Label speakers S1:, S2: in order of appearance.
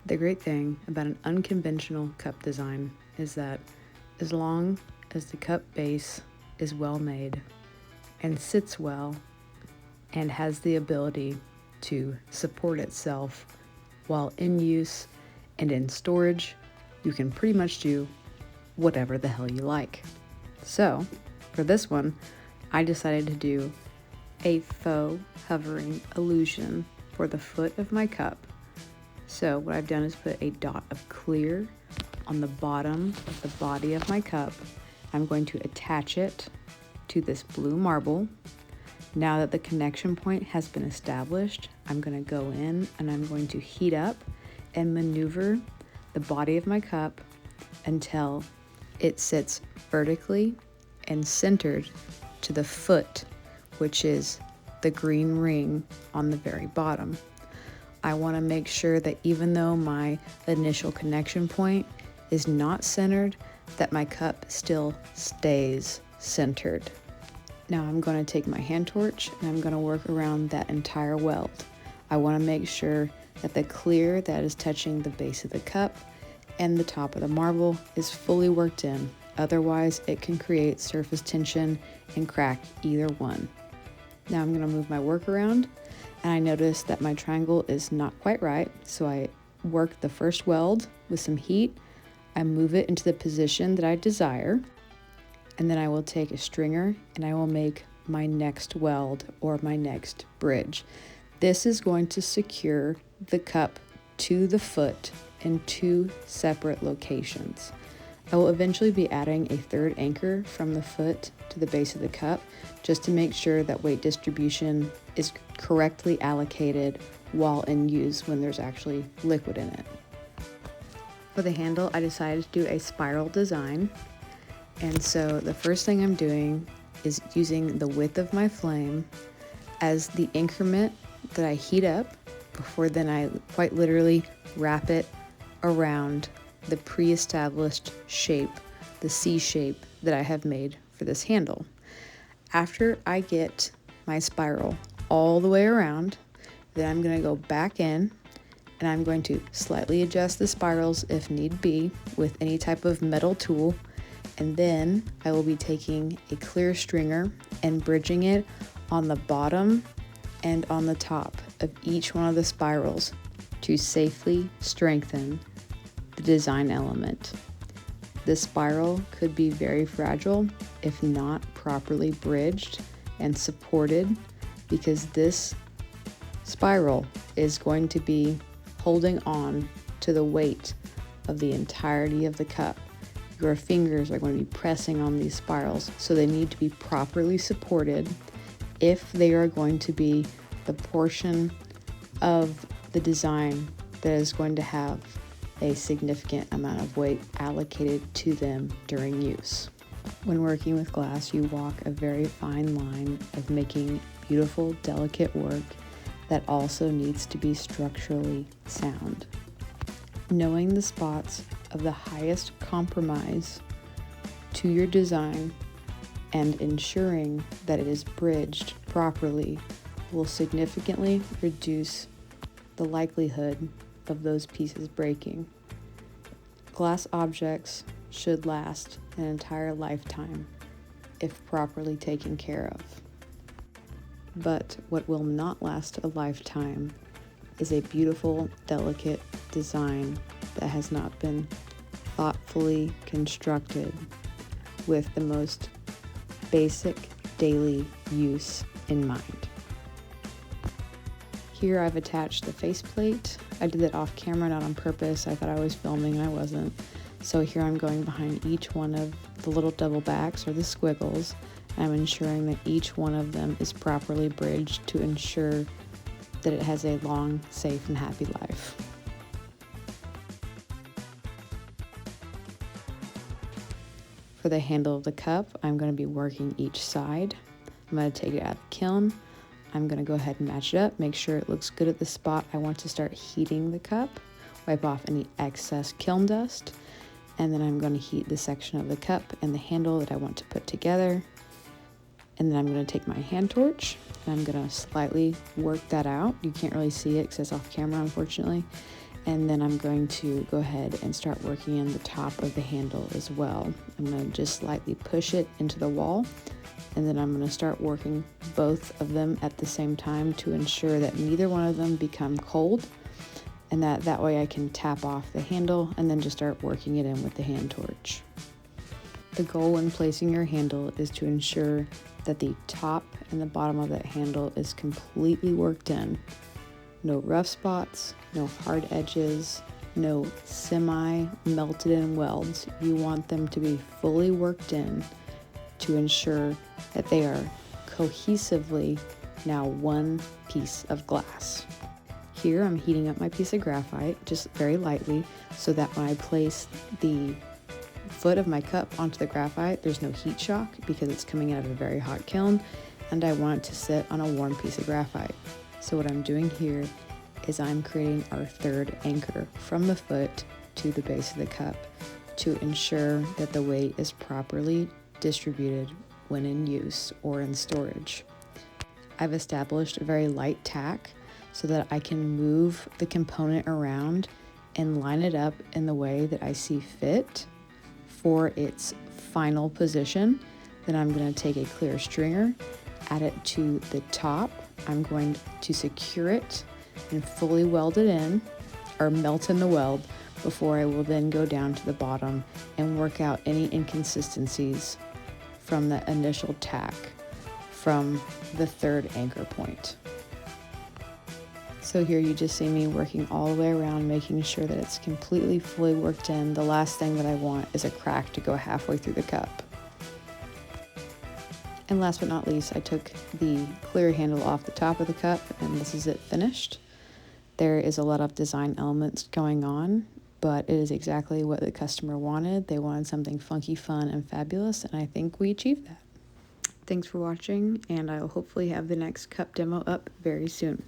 S1: The great thing about an unconventional cup design is that as long as the cup base is well made and sits well and has the ability to support itself while in use and in storage, you can pretty much do whatever the hell you like. So, for this one, I decided to do a faux hovering illusion for the foot of my cup. So what I've done is put a dot of clear on the bottom of the body of my cup. I'm going to attach it to this blue marble. Now that the connection point has been established, I'm going to go in and I'm going to heat up and maneuver the body of my cup until it sits vertically and centered to the foot, which is the green ring on the very bottom. I want to make sure that even though my initial connection point is not centered, that my cup still stays centered. Now I'm going to take my hand torch and I'm going to work around that entire weld. I want to make sure that the clear that is touching the base of the cup and the top of the marble is fully worked in. Otherwise, it can create surface tension and crack either one. Now I'm going to move my work around, and I notice that my triangle is not quite right, so I work the first weld with some heat. I move it into the position that I desire, and then I will take a stringer and I will make my next weld or my next bridge. This is going to secure the cup to the foot in two separate locations. I will eventually be adding a third anchor from the foot to the base of the cup just to make sure that weight distribution is correctly allocated while in use when there's actually liquid in it. For the handle, I decided to do a spiral design. And so the first thing I'm doing is using the width of my flame as the increment that I heat up before then I quite literally wrap it around the pre-established shape, the C shape that I have made for this handle. After I get my spiral all the way around, then I'm going to go back in and I'm going to slightly adjust the spirals if need be with any type of metal tool. And then I will be taking a clear stringer and bridging it on the bottom and on the top of each one of the spirals to safely strengthen the design element. The spiral could be very fragile if not properly bridged and supported, because this spiral is going to be holding on to the weight of the entirety of the cup. Your fingers are going to be pressing on these spirals, so they need to be properly supported if they are going to be the portion of the design that is going to have a significant amount of weight allocated to them during use. When working with glass, you walk a very fine line of making beautiful, delicate work that also needs to be structurally sound. Knowing the spots of the highest compromise to your design and ensuring that it is bridged properly will significantly reduce the likelihood of those pieces breaking. Glass objects should last an entire lifetime if properly taken care of. But what will not last a lifetime is a beautiful, delicate design that has not been thoughtfully constructed with the most basic daily use in mind. Here I've attached the faceplate. I did that off camera, not on purpose. I thought I was filming and I wasn't. So here I'm going behind each one of the little double backs or the squiggles. I'm ensuring that each one of them is properly bridged to ensure that it has a long, safe, and happy life. For the handle of the cup, I'm going to be working each side. I'm going to take it out of the kiln. I'm going to go ahead and match it up, make sure it looks good at the spot I want to start heating the cup, wipe off any excess kiln dust, and then I'm going to heat the section of the cup and the handle that I want to put together. And then I'm going to take my hand torch and I'm going to slightly work that out. You can't really see it because it's off camera, unfortunately. And then I'm going to go ahead and start working in the top of the handle as well. I'm going to just slightly push it into the wall, and then I'm going to start working both of them at the same time to ensure that neither one of them become cold, and that way I can tap off the handle and then just start working it in with the hand torch. The goal when placing your handle is to ensure that the top and the bottom of that handle is completely worked in. No rough spots, no hard edges, no semi-melted in welds. You want them to be fully worked in to ensure that they are cohesively now one piece of glass. Here I'm heating up my piece of graphite just very lightly so that when I place the foot of my cup onto the graphite, there's no heat shock because it's coming out of a very hot kiln, and I want it to sit on a warm piece of graphite. So what I'm doing here is I'm creating our third anchor from the foot to the base of the cup to ensure that the weight is properly distributed when in use or in storage. I've established a very light tack so that I can move the component around and line it up in the way that I see fit for its final position. Then I'm going to take a clear stringer, add it to the top. I'm going to secure it and fully weld it in, or melt in the weld, before I will then go down to the bottom and work out any inconsistencies from the initial tack from the third anchor point. So here you just see me working all the way around, making sure that it's completely fully worked in. The last thing that I want is a crack to go halfway through the cup. And last but not least, I took the clear handle off the top of the cup, and this is it finished. There is a lot of design elements going on, but it is exactly what the customer wanted. They wanted something funky, fun, and fabulous, and I think we achieved that. Thanks for watching, and I will hopefully have the next cup demo up very soon.